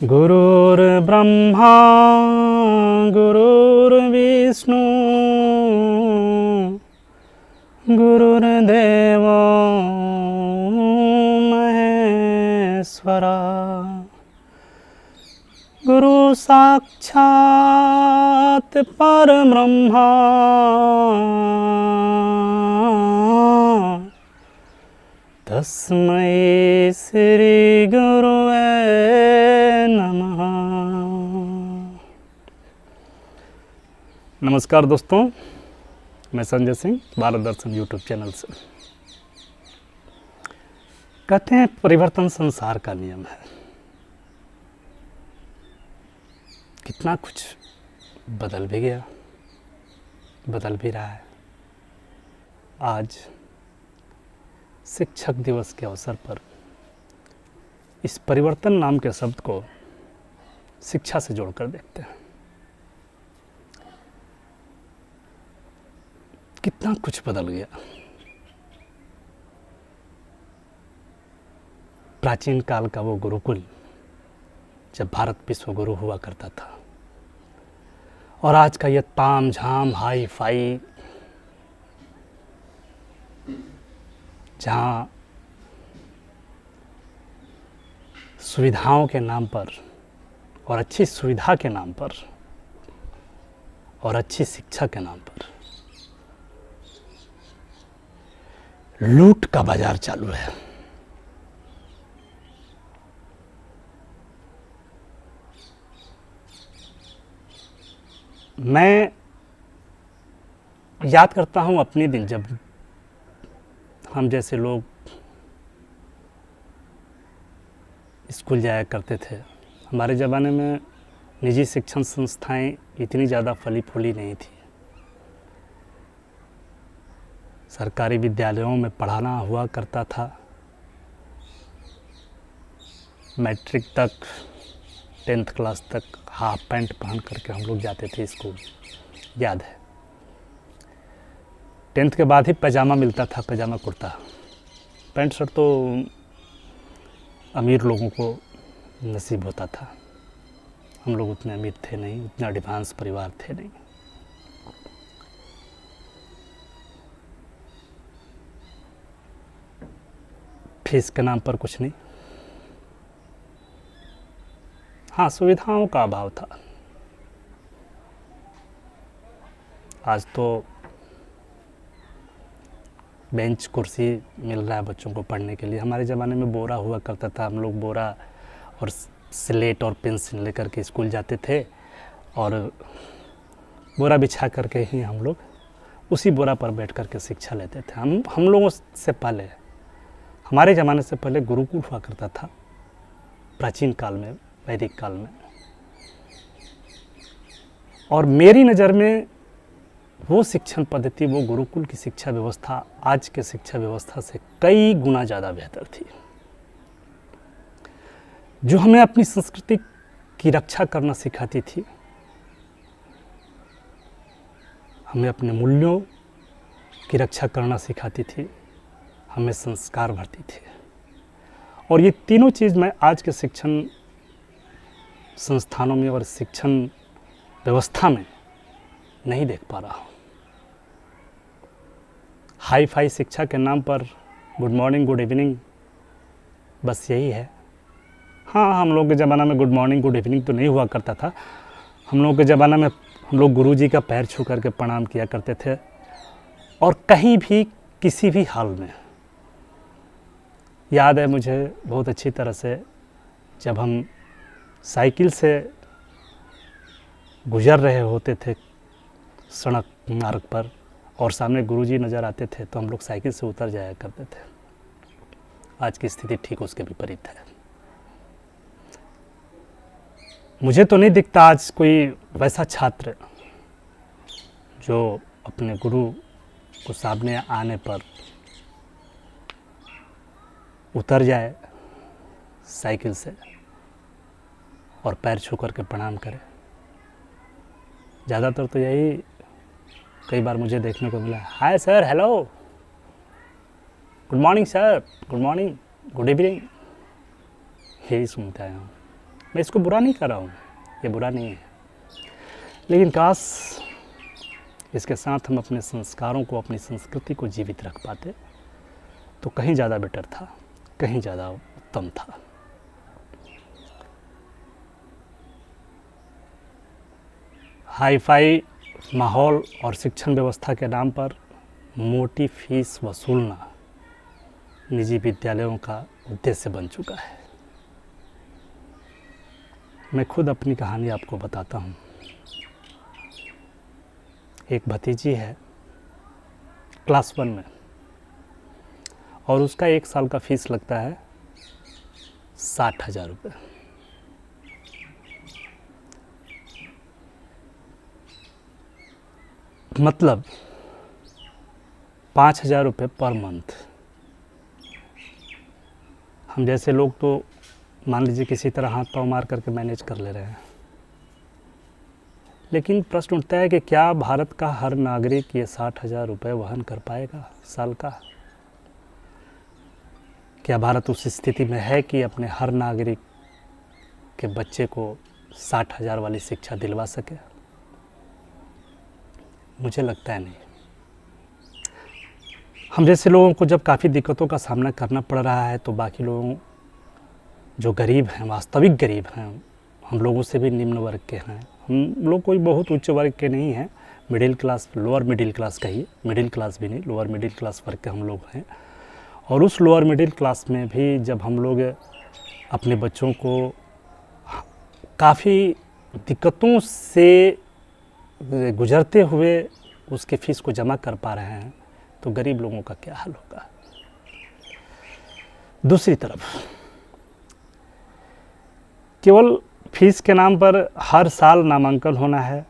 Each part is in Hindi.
गुरुर्ब्रह्मा गुरुर्विष्णु गुरुर्देवो महेश्वरा गुरु साक्षात् परब्रह्मा तस्मै श्री गुरुवे नमः। नमस्कार दोस्तों, मैं संजय सिंह भारत दर्शन यूट्यूब चैनल से। कहते हैं परिवर्तन संसार का नियम है। कितना कुछ बदल भी गया, बदल भी रहा है। आज शिक्षक दिवस के अवसर पर इस परिवर्तन नाम के शब्द को शिक्षा से जोड़कर देखते हैं। कितना कुछ बदल गया। प्राचीन काल का वो गुरुकुल, जब भारत विश्व गुरु हुआ करता था, और आज का ये ताम झाम हाई फाई, जहाँ सुविधाओं के नाम पर और अच्छी सुविधा के नाम पर और अच्छी शिक्षा के नाम पर लूट का बाजार चालू है। मैं याद करता हूँ अपने दिन, जब हम जैसे लोग स्कूल जाया करते थे। हमारे ज़माने में निजी शिक्षण संस्थाएं इतनी ज़्यादा फली फूली नहीं थी। सरकारी विद्यालयों में पढ़ाना हुआ करता था। मैट्रिक तक, 10th क्लास तक हाफ पैंट पहन करके हम लोग जाते थे स्कूल, याद है। 10th के बाद ही पैजामा मिलता था, पैजामा कुर्ता। पैंट शर्ट तो अमीर लोगों को नसीब होता था। हम लोग उतने अमीर थे नहीं, उतना एडवांस परिवार थे नहीं। फीस के नाम पर कुछ नहीं। हाँ, सुविधाओं का अभाव था। आज तो बेंच कुर्सी मिल रहा है बच्चों को पढ़ने के लिए। हमारे ज़माने में बोरा हुआ करता था। हम लोग बोरा और स्लेट और पेंसिल लेकर के स्कूल जाते थे, और बोरा बिछा करके ही हम लोग उसी बोरा पर बैठ करके शिक्षा लेते थे। हम लोगों से पहले, हमारे ज़माने से पहले गुरुकुल हुआ करता था, प्राचीन काल में, वैदिक काल में। और मेरी नज़र में वो शिक्षण पद्धति, वो गुरुकुल की शिक्षा व्यवस्था आज के शिक्षा व्यवस्था से कई गुना ज़्यादा बेहतर थी, जो हमें अपनी संस्कृति की रक्षा करना सिखाती थी, हमें अपने मूल्यों की रक्षा करना सिखाती थी, हमें संस्कार भरती थी। और ये तीनों चीज़ मैं आज के शिक्षण संस्थानों में और शिक्षण व्यवस्था में नहीं देख पा रहा हूँ। हाई फाई शिक्षा के नाम पर गुड मॉर्निंग, गुड इवनिंग, बस यही है। हाँ, हम लोग के ज़माना में गुड मॉर्निंग, गुड इवनिंग तो नहीं हुआ करता था। हम लोग के ज़माना में हम लोग गुरुजी का पैर छू करके प्रणाम किया करते थे। और कहीं भी, किसी भी हाल में, याद है मुझे बहुत अच्छी तरह से, जब हम साइकिल से गुजर रहे होते थे सड़क मार्ग पर, और सामने गुरुजी नज़र आते थे, तो हम लोग साइकिल से उतर जाया करते थे। आज की स्थिति ठीक उसके विपरीत है। मुझे तो नहीं दिखता आज कोई वैसा छात्र जो अपने गुरु को सामने आने पर उतर जाए साइकिल से और पैर छू करके प्रणाम करे। ज़्यादातर तो यही कई बार मुझे देखने को मिला। Hi sir, hello, good morning sir, good morning, good evening, यही सुनते आया हूँ। मैं इसको बुरा नहीं कर रहा हूँ, ये बुरा नहीं है, लेकिन काश इसके साथ हम अपने संस्कारों को, अपनी संस्कृति को जीवित रख पाते तो कहीं ज़्यादा बेटर था, कहीं ज़्यादा उत्तम था। हाई फाई माहौल और शिक्षण व्यवस्था के नाम पर मोटी फीस वसूलना निजी विद्यालयों का उद्देश्य बन चुका है। मैं खुद अपनी कहानी आपको बताता हूँ। एक भतीजी है क्लास 1 में, और उसका 1 साल का फीस लगता है 60,000 रुपये। मतलब 5,000 रुपये पर मंथ। हम जैसे लोग तो मान लीजिए किसी तरह हाथ पाँव मार करके मैनेज कर ले रहे हैं, लेकिन प्रश्न उठता है कि क्या भारत का हर नागरिक ये 60,000 रुपये वहन कर पाएगा साल का? क्या भारत उस स्थिति में है कि अपने हर नागरिक के बच्चे को 60,000 वाली शिक्षा दिलवा सके? मुझे लगता है नहीं। हम जैसे लोगों को जब काफ़ी दिक्कतों का सामना करना पड़ रहा है तो बाकी लोगों जो गरीब हैं, वास्तविक गरीब हैं, हम लोगों से भी निम्न वर्ग के हैं, हम लोग कोई बहुत उच्च वर्ग के नहीं हैं, middle class, lower middle class कहिए, मिडिल क्लास भी नहीं, लोअर मिडिल क्लास वर्ग के हम लोग हैं। और उस लोअर मिडिल क्लास में भी जब हम लोग अपने बच्चों को काफ़ी दिक्कतों से गुजरते हुए उसके फीस को जमा कर पा रहे हैं तो गरीब लोगों का क्या हाल होगा? दूसरी तरफ केवल फीस के नाम पर हर साल नामांकन होना है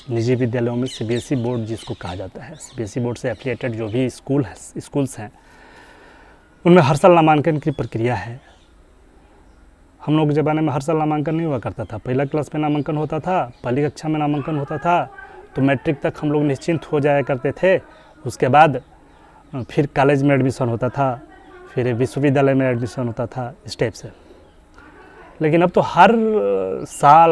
निजी विद्यालयों में। सीबीएसई बोर्ड जिसको कहा जाता है, सीबीएसई बोर्ड से एफिलिएटेड जो भी स्कूल्स हैं उनमें हर साल नामांकन की प्रक्रिया है। हम लोग के ज़माने में हर साल नामांकन नहीं हुआ करता था। पहला क्लास में नामांकन होता था, पहली कक्षा में नामांकन होता था, तो मैट्रिक तक हम लोग निश्चिंत हो जाया करते थे। उसके बाद फिर कॉलेज में एडमिशन होता था, फिर विश्वविद्यालय में एडमिशन होता था, इस टाइप से। लेकिन अब तो हर साल,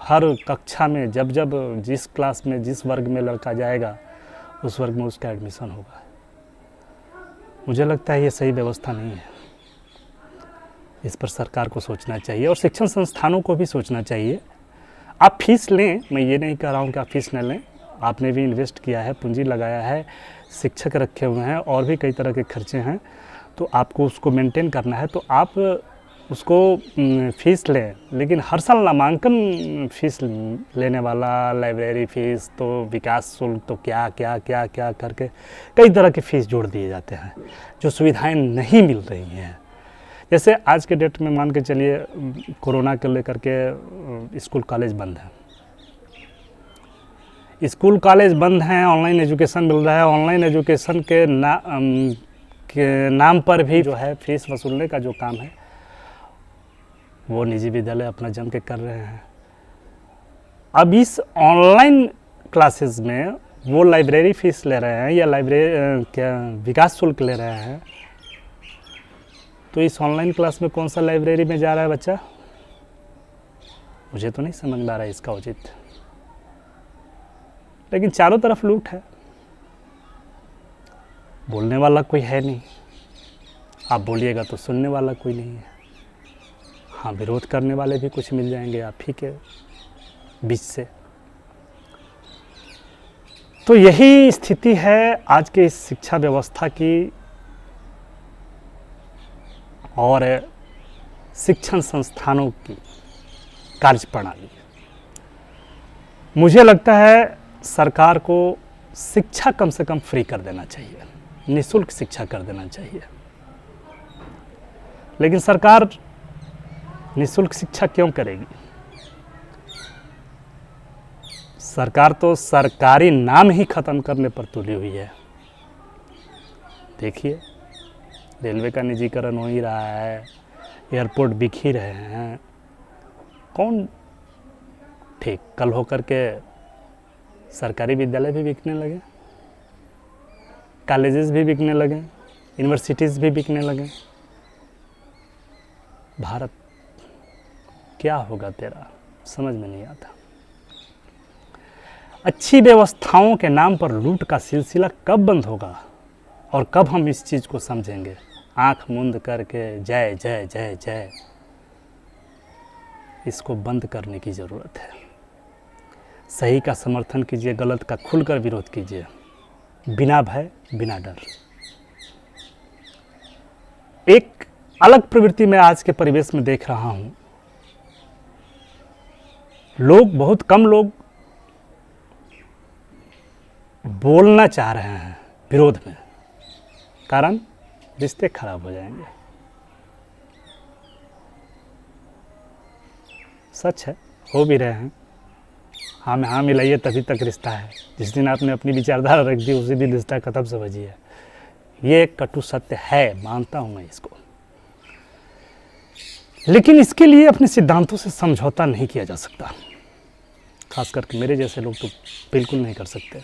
हर कक्षा में जब जिस क्लास में, जिस वर्ग में लड़का जाएगा उस वर्ग में उसका एडमिशन होगा। मुझे लगता है ये सही व्यवस्था नहीं है। इस पर सरकार को सोचना चाहिए और शिक्षण संस्थानों को भी सोचना चाहिए। आप फीस लें, मैं ये नहीं कह रहा हूँ कि आप फीस न लें, आपने भी इन्वेस्ट किया है, पूंजी लगाया है, शिक्षक रखे हुए हैं और भी कई तरह के खर्चे हैं, तो आपको उसको मेंटेन करना है, तो आप उसको फ़ीस लें। लेकिन हर साल नामांकन फ़ीस लेने वाला, लाइब्रेरी फ़ीस, तो विकास शुल्क, तो क्या क्या क्या क्या करके कई तरह के फ़ीस जोड़ दिए जाते हैं जो सुविधाएं नहीं मिल रही हैं। जैसे आज के डेट में मान के चलिए कोरोना के लेकर के स्कूल कॉलेज बंद हैं, स्कूल कॉलेज बंद हैं, ऑनलाइन एजुकेशन मिल रहा है। ऑनलाइन एजुकेशन के नाम पर भी जो है फीस वसूलने का जो काम है वो निजी विद्यालय अपना जम के कर रहे हैं। अब इस ऑनलाइन क्लासेस में वो लाइब्रेरी फ़ीस ले रहे हैं या विकास शुल्क ले रहे हैं, तो इस ऑनलाइन क्लास में कौन सा लाइब्रेरी में जा रहा है बच्चा? मुझे तो नहीं समझ में आ रहा है इसका उचित। लेकिन चारों तरफ लूट है, बोलने वाला कोई है नहीं, आप बोलिएगा तो सुनने वाला कोई नहीं है। हाँ, विरोध करने वाले भी कुछ मिल जाएंगे आप ही के बीच से। तो यही स्थिति है आज के इस शिक्षा व्यवस्था की और शिक्षण संस्थानों की कार्यप्रणाली। मुझे लगता है सरकार को शिक्षा कम से कम फ्री कर देना चाहिए, निःशुल्क शिक्षा कर देना चाहिए। लेकिन सरकार निःशुल्क शिक्षा क्यों करेगी? सरकार तो सरकारी नाम ही ख़त्म करने पर तुली हुई है। देखिए, रेलवे का निजीकरण हो ही रहा है, एयरपोर्ट बिक ही रहे हैं। कौन ठीक? कल होकर के सरकारी विद्यालय भी बिकने लगे, कॉलेजेस भी बिकने लगे, यूनिवर्सिटीज़ भी बिकने लगे। भारत क्या होगा तेरा, समझ में नहीं आता। अच्छी व्यवस्थाओं के नाम पर लूट का सिलसिला कब बंद होगा और कब हम इस चीज़ को समझेंगे? आंख मूंद करके जय जय जय जय, इसको बंद करने की ज़रूरत है। सही का समर्थन कीजिए, गलत का खुलकर विरोध कीजिए, बिना भय बिना डर। एक अलग प्रवृत्ति मैं आज के परिवेश में देख रहा हूं। बहुत कम लोग बोलना चाह रहे हैं विरोध में, कारण रिश्ते खराब हो जाएंगे। सच है, हो भी रहे हैं। हाँ में हाँ मिलाइए तभी तक रिश्ता है। जिस दिन आपने अपनी विचारधारा रख दी उसी दिन रिश्ता खत्म समझिए। ये एक कटु सत्य है, मानता हूँ मैं इसको, लेकिन इसके लिए अपने सिद्धांतों से समझौता नहीं किया जा सकता। खास करके मेरे जैसे लोग तो बिल्कुल नहीं कर सकते।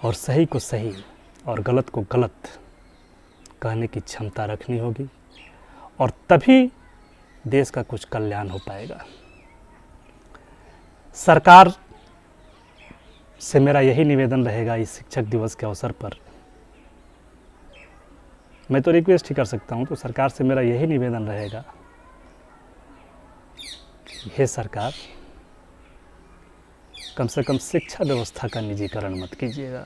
और सही को सही और गलत को गलत कहने की क्षमता रखनी होगी, और तभी देश का कुछ कल्याण हो पाएगा। सरकार से मेरा यही निवेदन रहेगा इस शिक्षक दिवस के अवसर पर, मैं तो रिक्वेस्ट ही कर सकता हूं, तो सरकार से मेरा यही निवेदन रहेगा, हे सरकार, कम से कम शिक्षा व्यवस्था का निजीकरण मत कीजिएगा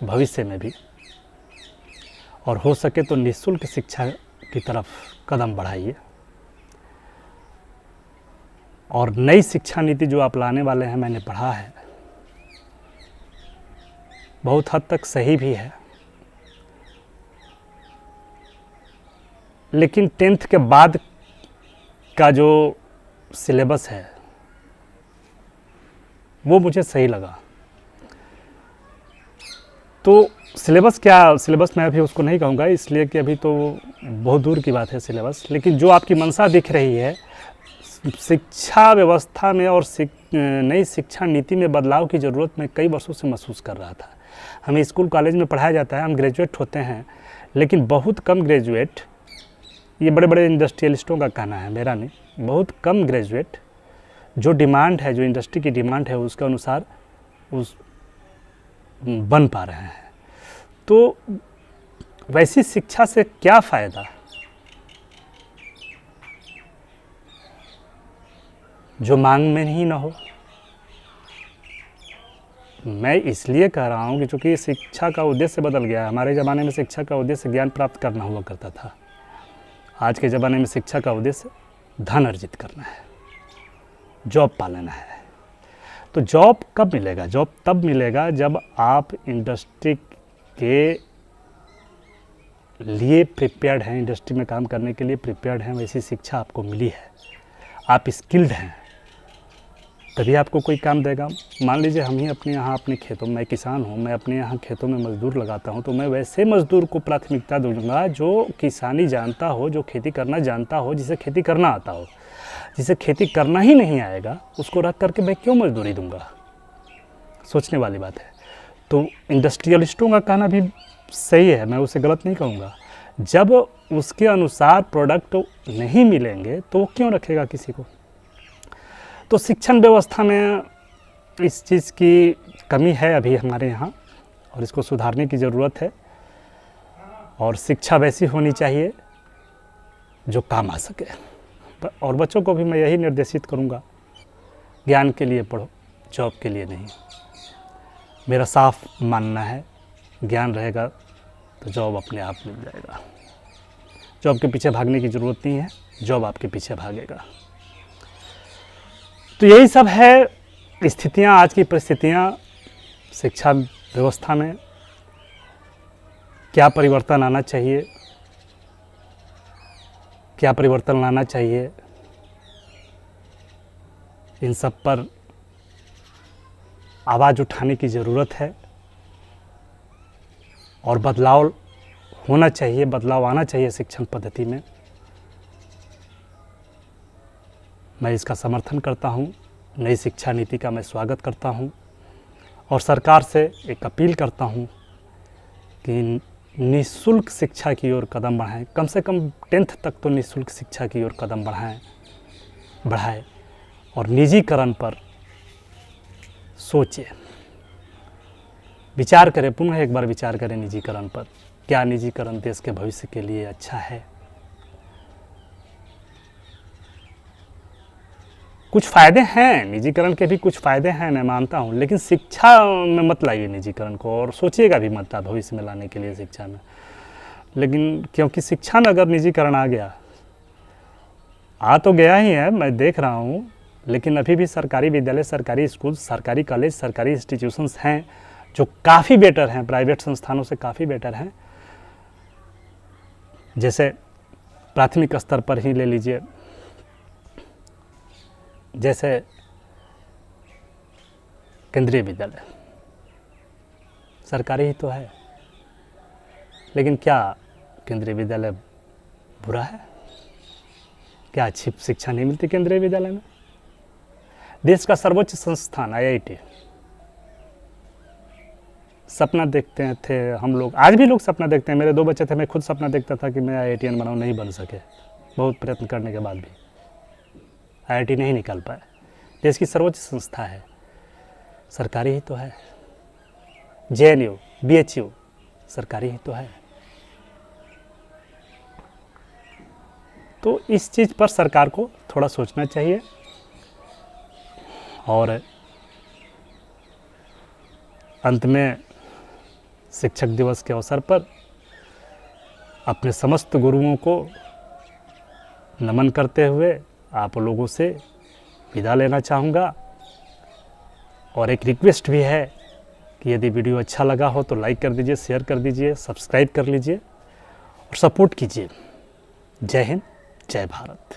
भविष्य में भी, और हो सके तो निःशुल्क शिक्षा की तरफ कदम बढ़ाइए। और नई शिक्षा नीति जो आप लाने वाले हैं, मैंने पढ़ा है, बहुत हद तक सही भी है, लेकिन 10th के बाद का जो सिलेबस है वो मुझे सही लगा। तो सिलेबस क्या, सिलेबस मैं अभी उसको नहीं कहूँगा, इसलिए कि अभी तो बहुत दूर की बात है सिलेबस, लेकिन जो आपकी मंशा दिख रही है शिक्षा व्यवस्था में और नई शिक्षा नीति में बदलाव की ज़रूरत मैं कई वर्षों से महसूस कर रहा था। हमें स्कूल कॉलेज में पढ़ाया जाता है, हम ग्रेजुएट होते हैं, लेकिन बहुत कम ग्रेजुएट, ये बड़े बड़े इंडस्ट्रियलिस्टों का कहना है, मेरा नहीं, बहुत कम ग्रेजुएट जो डिमांड है, जो इंडस्ट्री की डिमांड है उसके अनुसार बन पा रहे हैं। तो वैसी शिक्षा से क्या फ़ायदा जो मांग में ही ना हो। मैं इसलिए कह रहा हूँ कि चूँकि शिक्षा का उद्देश्य बदल गया है। हमारे ज़माने में शिक्षा का उद्देश्य ज्ञान प्राप्त करना हुआ करता था, आज के ज़माने में शिक्षा का उद्देश्य धन अर्जित करना है, जॉब पालेना है। तो जॉब कब मिलेगा? जॉब तब मिलेगा जब आप इंडस्ट्री के लिए प्रिपेयर्ड हैं, इंडस्ट्री में काम करने के लिए प्रिपेयर्ड हैं, वैसी शिक्षा आपको मिली है, आप स्किल्ड हैं, तभी आपको कोई काम देगा। मान लीजिए हम ही अपने यहाँ अपने खेतों में, मैं किसान हूँ, मैं अपने यहाँ खेतों में मज़दूर लगाता हूँ, तो मैं वैसे मज़दूर को प्राथमिकता दूंगा जो किसानी जानता हो, जो खेती करना जानता हो, जिसे खेती करना आता हो। जिसे खेती करना ही नहीं आएगा उसको रख करके मैं क्यों मजदूरी दूंगा? सोचने वाली बात है। तो इंडस्ट्रियलिस्टों का कहना भी सही है, मैं उसे गलत नहीं कहूँगा। जब उसके अनुसार प्रोडक्ट नहीं मिलेंगे तो वो क्यों रखेगा किसी को? तो शिक्षण व्यवस्था में इस चीज़ की कमी है अभी हमारे यहाँ, और इसको सुधारने की ज़रूरत है। और शिक्षा वैसी होनी चाहिए जो काम आ सके। और बच्चों को भी मैं यही निर्देशित करूँगा, ज्ञान के लिए पढ़ो, जॉब के लिए नहीं। मेरा साफ मानना है, ज्ञान रहेगा तो जॉब अपने आप मिल जाएगा। जॉब के पीछे भागने की ज़रूरत नहीं है, जॉब आपके पीछे भागेगा। तो यही सब है स्थितियाँ, आज की परिस्थितियाँ शिक्षा व्यवस्था में। क्या परिवर्तन आना चाहिए, क्या परिवर्तन लाना चाहिए, इन सब पर आवाज़ उठाने की ज़रूरत है। और बदलाव होना चाहिए, बदलाव आना चाहिए शिक्षण पद्धति में। मैं इसका समर्थन करता हूँ, नई शिक्षा नीति का मैं स्वागत करता हूँ, और सरकार से एक अपील करता हूँ कि निःशुल्क शिक्षा की ओर कदम बढ़ाएं, कम से कम 10th तक तो निःशुल्क शिक्षा की ओर कदम बढ़ाएं और निजीकरण पर सोचें, विचार करें, पुनः एक बार विचार करें निजीकरण पर। क्या निजीकरण देश के भविष्य के लिए अच्छा है? कुछ फ़ायदे हैं, निजीकरण के भी कुछ फ़ायदे हैं, मैं मानता हूँ, लेकिन शिक्षा में मत लाइए निजीकरण को, और सोचिएगा भी मत भविष्य में लाने के लिए शिक्षा में। लेकिन क्योंकि शिक्षा में अगर निजीकरण आ गया, आ तो गया ही है, मैं देख रहा हूँ, लेकिन अभी भी सरकारी विद्यालय, सरकारी स्कूल, सरकारी कॉलेज, सरकारी इंस्टीट्यूशंस हैं जो काफ़ी बेटर हैं, प्राइवेट संस्थानों से काफ़ी बेटर हैं। जैसे प्राथमिक स्तर पर ही ले लीजिए, जैसे केंद्रीय विद्यालय सरकारी ही तो है, लेकिन क्या केंद्रीय विद्यालय बुरा है? क्या अच्छी शिक्षा नहीं मिलती केंद्रीय विद्यालय में? देश का सर्वोच्च संस्थान IIT, सपना देखते थे हम लोग, आज भी लोग सपना देखते हैं। मेरे 2 बच्चे थे, मैं खुद सपना देखता था कि मैं IITian बनाऊँ, नहीं बन सके, बहुत प्रयत्न करने के बाद भी IIT नहीं निकाल पाए। देश की सर्वोच्च संस्था है, सरकारी ही तो है। JNU, BHU सरकारी ही तो है। तो इस चीज़ पर सरकार को थोड़ा सोचना चाहिए। और अंत में शिक्षक दिवस के अवसर पर अपने समस्त गुरुओं को नमन करते हुए आप लोगों से विदा लेना चाहूँगा। और एक रिक्वेस्ट भी है कि यदि वीडियो अच्छा लगा हो तो लाइक कर दीजिए, शेयर कर दीजिए, सब्सक्राइब कर लीजिए और सपोर्ट कीजिए। जय हिंद, जय भारत।